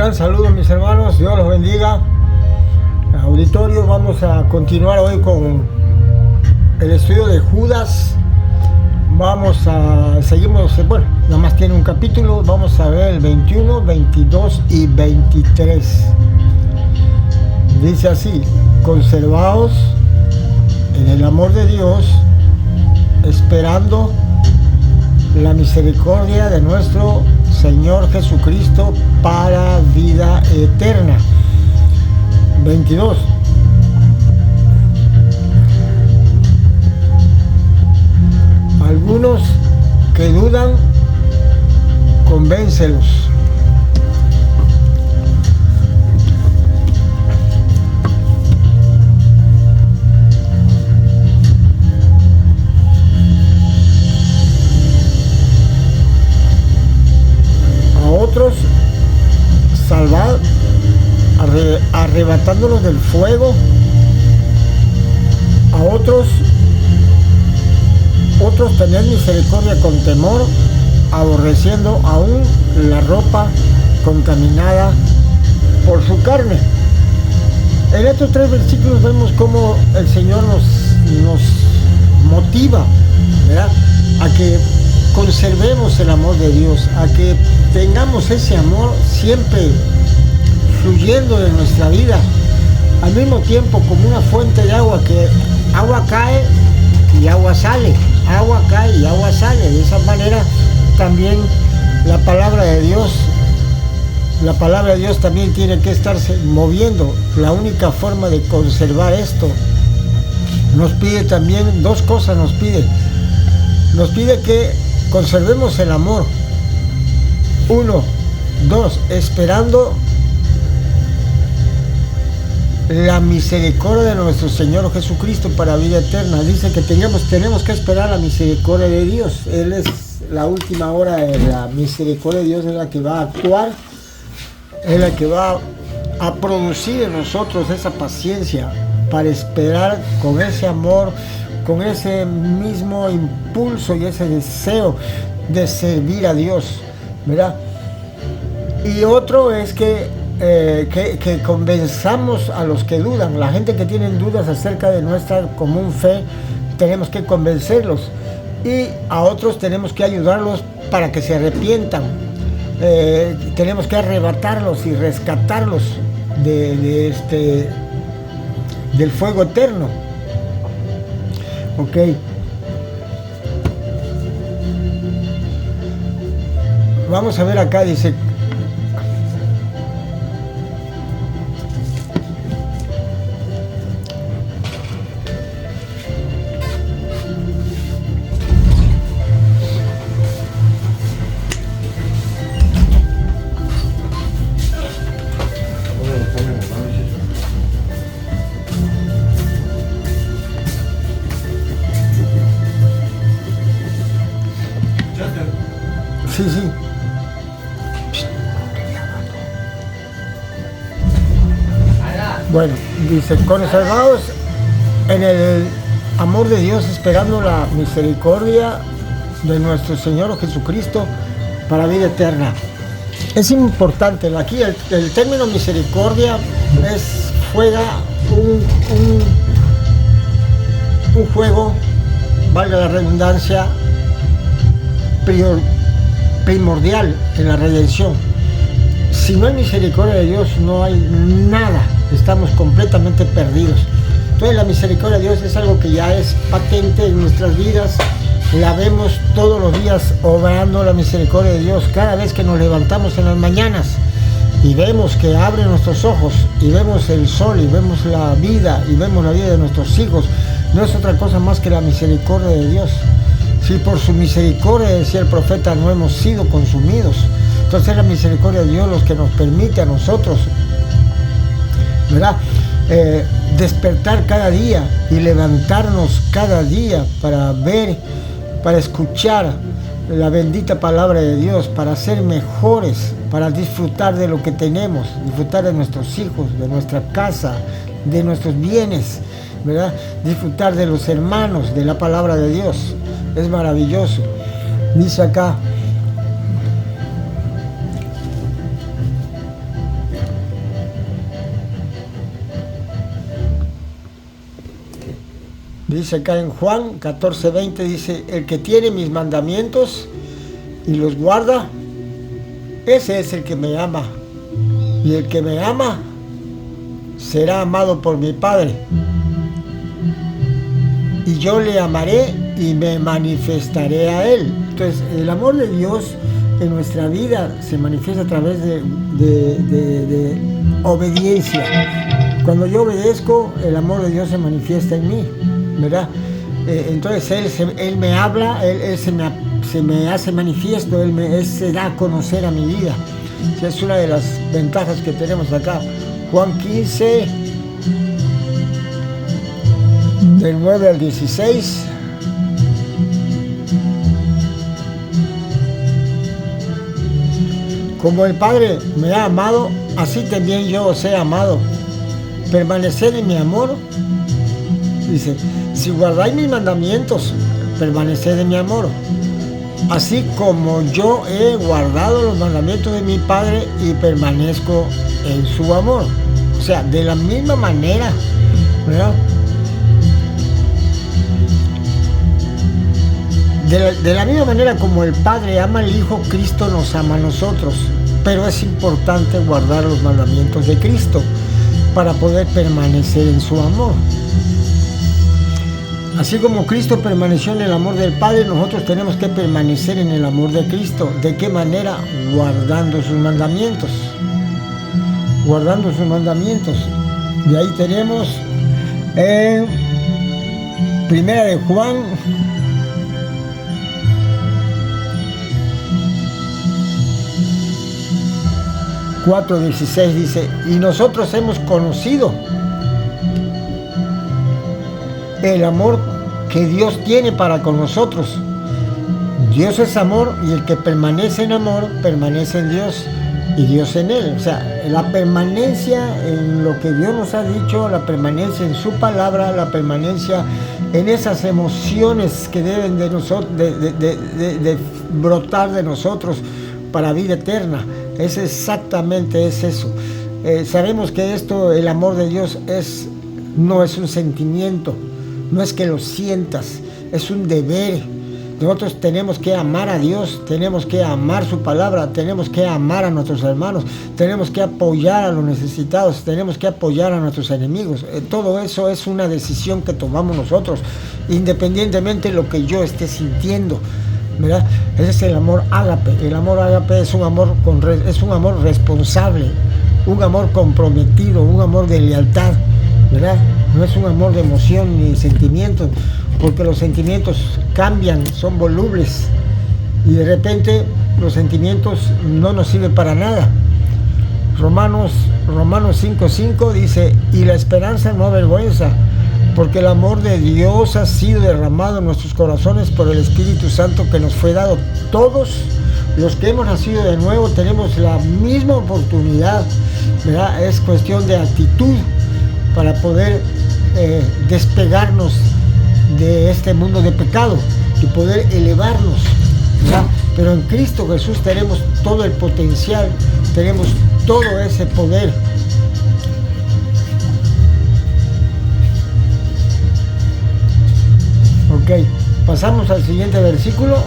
gran saludo, mis hermanos, Dios los bendiga. Auditorio, vamos a continuar hoy con el estudio de Judas. Seguimos, bueno, nada más tiene un capítulo, vamos a ver el 21, 22 y 23. Dice así: conservaos en el amor de Dios, esperando la misericordia de nuestro Señor Jesucristo para vida eterna. 22. Algunos que dudan, convéncelos. A otros salvad, arrebatándolos del fuego. A otros tened misericordia con temor, aborreciendo aún la ropa contaminada por su carne. En estos 3 versículos vemos cómo el Señor nos motiva, ¿verdad?, a que conservemos el amor de Dios, a que tengamos ese amor siempre fluyendo de nuestra vida, al mismo tiempo como una fuente de agua, que agua cae y agua sale, agua cae y agua sale. De esa manera también la palabra de Dios también tiene que estarse moviendo. La única forma de conservar esto, nos pide también 2 cosas. Nos pide que conservemos el amor. 1, 2, esperando la misericordia de nuestro Señor Jesucristo para vida eterna. Dice que tenemos que esperar la misericordia de Dios. Él es la última hora de la misericordia de Dios, es la que va a actuar, es la que va a producir en nosotros esa paciencia para esperar con ese amor, con ese mismo impulso y ese deseo de servir a Dios, ¿verdad? Y otro es que convenzamos a los que dudan. La gente que tiene dudas acerca de nuestra común fe, tenemos que convencerlos, y a otros tenemos que ayudarlos para que se arrepientan. Tenemos que arrebatarlos y rescatarlos del fuego eterno. Ok. Vamos a ver acá, dice: sí. Bueno, dice: conservaos en el amor de Dios, esperando la misericordia de nuestro Señor Jesucristo para vida eterna. Es importante, aquí el término misericordia juega un juego, valga la redundancia, primordial en la redención. Si no hay misericordia de Dios, no hay nada, estamos completamente perdidos. Entonces la misericordia de Dios es algo que ya es patente en nuestras vidas, la vemos todos los días obrando la misericordia de Dios. Cada vez que nos levantamos en las mañanas y vemos que abre nuestros ojos y vemos el sol y vemos la vida y vemos la vida de nuestros hijos, no es otra cosa más que la misericordia de Dios. Si por su misericordia, decía el profeta, no hemos sido consumidos, entonces es la misericordia de Dios los que nos permite a nosotros, ¿verdad?, despertar cada día y levantarnos cada día para ver, para escuchar la bendita palabra de Dios, para ser mejores, para disfrutar de lo que tenemos, disfrutar de nuestros hijos, de nuestra casa, de nuestros bienes, ¿verdad?, disfrutar de los hermanos, de la palabra de Dios. Es maravilloso. Dice acá: Dice acá en Juan 14:20, dice, el que tiene mis mandamientos y los guarda, ese es el que me ama. Y el que me ama será amado por mi Padre. Y yo le amaré y me manifestaré a él. Entonces, el amor de Dios en nuestra vida se manifiesta a través de obediencia. Cuando yo obedezco, el amor de Dios se manifiesta en mí, ¿verdad? Entonces Él me habla, Él se me hace manifiesto, Él se da a conocer a mi vida. Es una de las ventajas que tenemos acá. Juan 15, del 9 al 16. Como el Padre me ha amado, así también yo os he amado. Permaneced en mi amor. Dice, si guardáis mis mandamientos, permaneced en mi amor. Así como yo he guardado los mandamientos de mi Padre y permanezco en su amor. O sea, de la misma manera, ¿verdad? De la misma manera como el Padre ama al Hijo, Cristo nos ama a nosotros. Pero es importante guardar los mandamientos de Cristo para poder permanecer en su amor. Así como Cristo permaneció en el amor del Padre, nosotros tenemos que permanecer en el amor de Cristo. ¿De qué manera? Guardando sus mandamientos. Guardando sus mandamientos. Y ahí tenemos en Primera de Juan 4:16 dice, y nosotros hemos conocido el amor que Dios tiene para con nosotros. Dios es amor y el que permanece en amor permanece en Dios y Dios en él. O sea, la permanencia en lo que Dios nos ha dicho, la permanencia en su palabra, la permanencia en esas emociones que deben de nosotros, de brotar de nosotros para vida eterna. Es exactamente eso. Sabemos que esto, el amor de Dios, no es un sentimiento, no es que lo sientas, es un deber. Nosotros tenemos que amar a Dios, tenemos que amar su palabra, tenemos que amar a nuestros hermanos, tenemos que apoyar a los necesitados, tenemos que apoyar a nuestros enemigos. Todo eso es una decisión que tomamos nosotros, independientemente de lo que yo esté sintiendo, ¿verdad? Ese es el amor ágape. El amor ágape es un amor responsable, un amor comprometido, un amor de lealtad, ¿verdad? No es un amor de emoción ni de sentimientos, porque los sentimientos cambian, son volubles y de repente los sentimientos no nos sirven para nada. Romanos 5:5 dice, y la esperanza no avergüenza, porque el amor de Dios ha sido derramado en nuestros corazones por el Espíritu Santo que nos fue dado. Todos los que hemos nacido de nuevo tenemos la misma oportunidad, ¿verdad? Es cuestión de actitud para poder despegarnos de este mundo de pecado y poder elevarnos, ¿verdad? Pero en Cristo Jesús tenemos todo el potencial, tenemos todo ese poder. Ok, pasamos al siguiente versículo.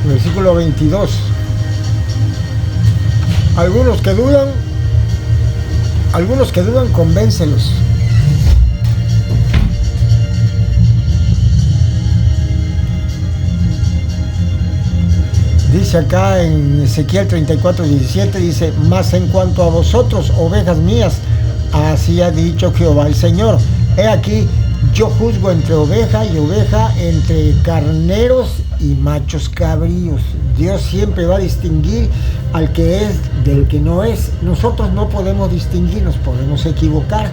Versículo 22. Algunos que dudan, convéncelos. Dice acá en Ezequiel 34:17, dice, mas en cuanto a vosotros, ovejas mías, así ha dicho Jehová el Señor, he aquí, yo juzgo entre oveja y oveja, entre carneros y machos cabríos. Dios siempre va a distinguir al que es del que no es. Nosotros no podemos distinguir, nos podemos equivocar.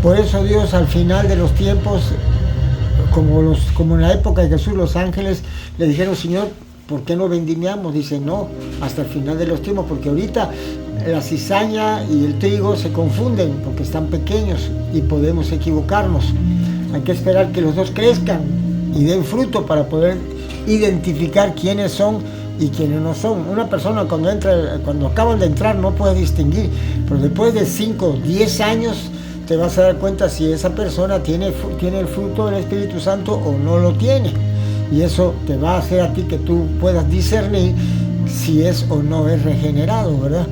Por eso Dios al final de los tiempos, como en la época de Jesús, los ángeles le dijeron, Señor, ¿por qué no vendimiamos? Dice, no, hasta el final de los tiempos, porque ahorita la cizaña y el trigo se confunden porque están pequeños y podemos equivocarnos. Hay que esperar que los dos crezcan y den fruto para poder identificar quiénes son y quienes no son. Una persona cuando acaban de entrar no puede distinguir, pero después de 5, 10 años te vas a dar cuenta si esa persona tiene el fruto del Espíritu Santo o no lo tiene. Y eso te va a hacer a ti que tú puedas discernir si es o no es regenerado, ¿verdad?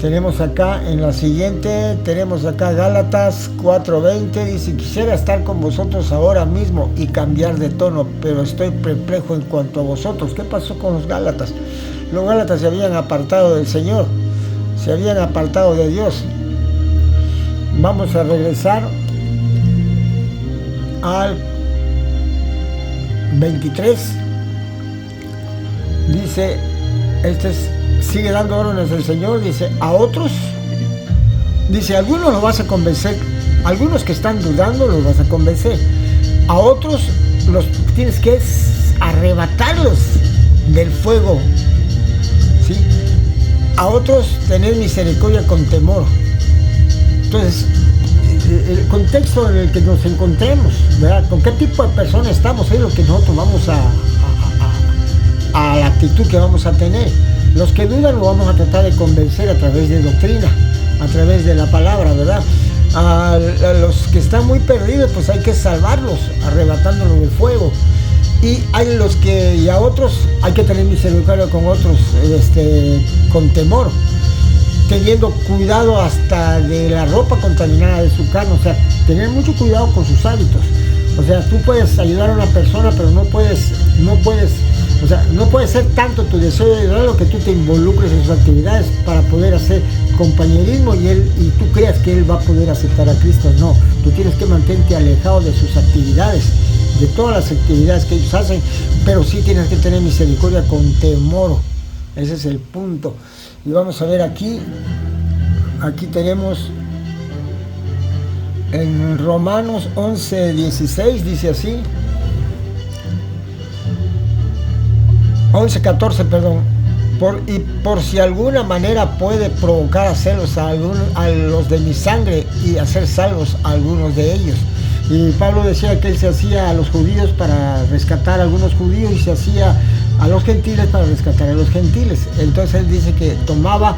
Tenemos acá en la siguiente, tenemos acá Gálatas 4:20, dice: quisiera estar con vosotros ahora mismo y cambiar de tono, pero estoy perplejo en cuanto a vosotros. ¿Qué pasó con los Gálatas? Los Gálatas se habían apartado del Señor, se habían apartado de Dios. Vamos a regresar al 23. Dice, sigue dando órdenes del Señor, dice: a otros, dice, algunos los vas a convencer, algunos que están dudando los vas a convencer, a otros los tienes que arrebatarlos del fuego, ¿sí? A otros tener misericordia con temor. Entonces, el contexto en el que nos encontremos, ¿verdad? ¿Con qué tipo de personas estamos? Es lo que nosotros vamos a la actitud que vamos a tener. Los que dudan lo vamos a tratar de convencer a través de doctrina, a través de la palabra, ¿verdad? A los que están muy perdidos, pues hay que salvarlos, arrebatándolos del fuego. Y a otros hay que tener misericordia con otros, con temor, teniendo cuidado hasta de la ropa contaminada de su carne, o sea, tener mucho cuidado con sus hábitos. O sea, tú puedes ayudar a una persona, pero no puede ser tanto tu deseo de ayudarlo que tú te involucres en sus actividades para poder hacer compañerismo y tú creas que él va a poder aceptar a Cristo. No, tú tienes que mantenerte alejado de sus actividades, de todas las actividades que ellos hacen, pero sí tienes que tener misericordia con temor. Ese es el punto. Y vamos a ver aquí tenemos en Romanos 11:16, dice así, 11:14, perdón, por si alguna manera puede provocar a celos a los de mi sangre y hacer salvos a algunos de ellos. Y Pablo decía que él se hacía a los judíos para rescatar a algunos judíos y se hacía a los gentiles para rescatar a los gentiles. Entonces él dice que tomaba,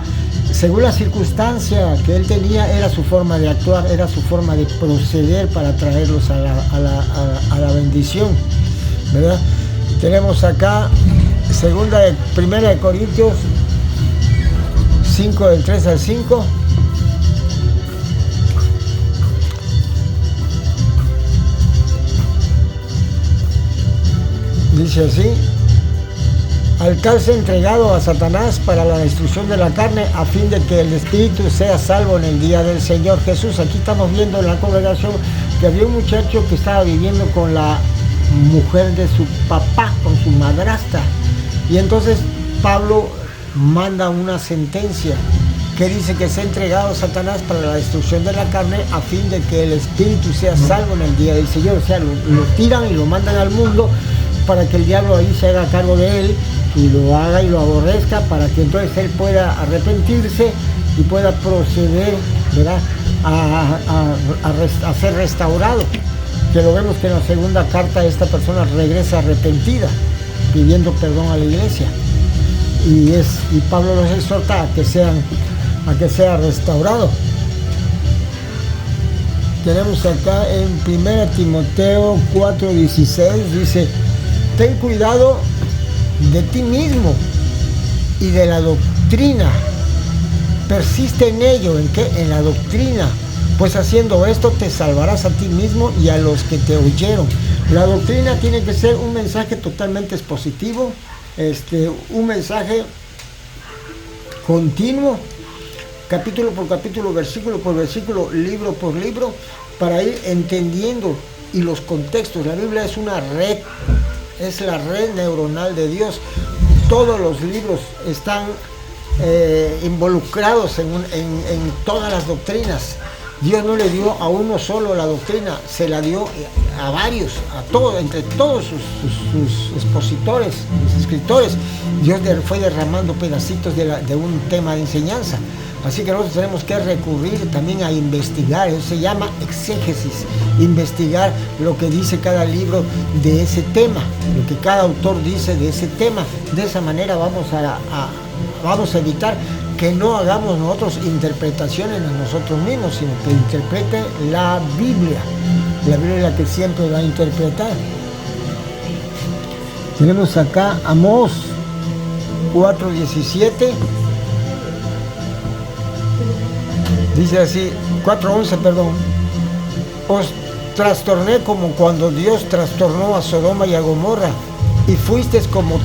según la circunstancia que él tenía, era su forma de actuar, era su forma de proceder para traerlos a la bendición, ¿verdad? Tenemos acá Primera de Corintios 5, del 3 al 5. Dice así: alcance entregado a Satanás para la destrucción de la carne, a fin de que el espíritu sea salvo en el día del Señor Jesús. Aquí estamos viendo en la congregación que había un muchacho que estaba viviendo con la mujer de su papá, con su madrastra. Y entonces Pablo manda una sentencia que dice que sea entregado a Satanás para la destrucción de la carne, a fin de que el espíritu sea salvo en el día del Señor. O sea, lo tiran y lo mandan al mundo para que el diablo ahí se haga cargo de él y lo haga y lo aborrezca, para que entonces él pueda arrepentirse y pueda proceder, ¿verdad?, a ser restaurado. Que lo vemos que en la segunda carta esta persona regresa arrepentida, pidiendo perdón a la iglesia. Y Pablo los exhorta a que sea restaurado. Tenemos acá en 1 Timoteo 4:16, dice: ten cuidado de ti mismo y de la doctrina. Persiste en ello. ¿En qué? En la doctrina. Pues haciendo esto te salvarás a ti mismo y a los que te oyeron. La doctrina tiene que ser un mensaje totalmente expositivo, un mensaje continuo, capítulo por capítulo, versículo por versículo, libro por libro, para ir entendiendo y los contextos. La Biblia es una red, es la red neuronal de Dios. Todos los libros están involucrados en todas las doctrinas. Dios no le dio a uno solo la doctrina, se la dio a varios, entre todos sus expositores, sus escritores. Dios fue derramando pedacitos de un tema de enseñanza. Así que nosotros tenemos que recurrir también a investigar, eso se llama exégesis, investigar lo que dice cada libro de ese tema, lo que cada autor dice de ese tema. De esa manera vamos a evitar que no hagamos nosotros interpretaciones de nosotros mismos, sino que interprete la Biblia. La Biblia es la que siempre va a interpretar. Tenemos acá Amós 4:17. Dice así, 4:11, perdón. Os trastorné como cuando Dios trastornó a Sodoma y a Gomorra, y fuisteis como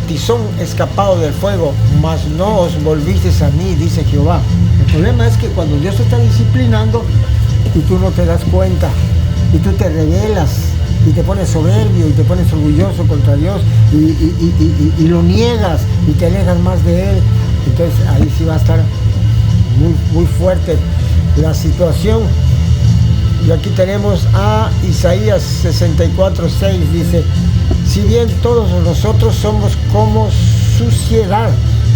tizón escapado del fuego, mas no os volvisteis a mí, dice Jehová. El problema es que cuando Dios te está disciplinando y tú no te das cuenta, y tú te rebelas, y te pones soberbio, y te pones orgulloso contra Dios, y lo niegas, y te alejas más de Él, entonces ahí sí va a estar muy fuerte la situación. Y aquí tenemos a Isaías 64:6, dice, si bien todos nosotros somos como suciedad,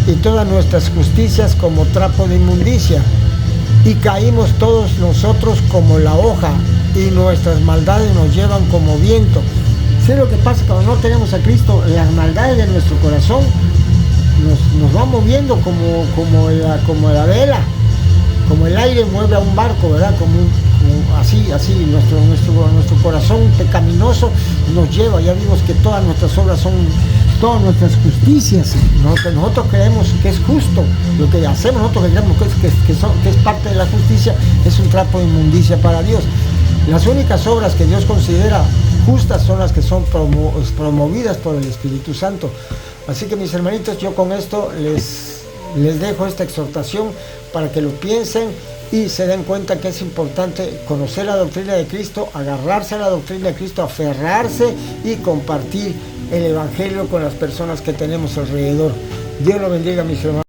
y todas nuestras justicias como trapo de inmundicia, y caímos todos nosotros como la hoja, y nuestras maldades nos llevan como viento. ¿Sí lo que pasa cuando no tenemos a Cristo? Las maldades de nuestro corazón nos van moviendo como la vela, como el aire mueve a un barco, ¿verdad? Así nuestro corazón pecaminoso nos lleva. Ya vimos que todas nuestras obras son, todas nuestras justicias, nosotros creemos que es justo lo que hacemos, nosotros creemos que es parte de la justicia, es un trapo de inmundicia para Dios. Las únicas obras que Dios considera justas son las que son promovidas por el Espíritu Santo. Así que, mis hermanitos, yo con esto les dejo esta exhortación para que lo piensen y se den cuenta que es importante conocer la doctrina de Cristo, agarrarse a la doctrina de Cristo, aferrarse y compartir el Evangelio con las personas que tenemos alrededor. Dios lo bendiga, mis hermanos.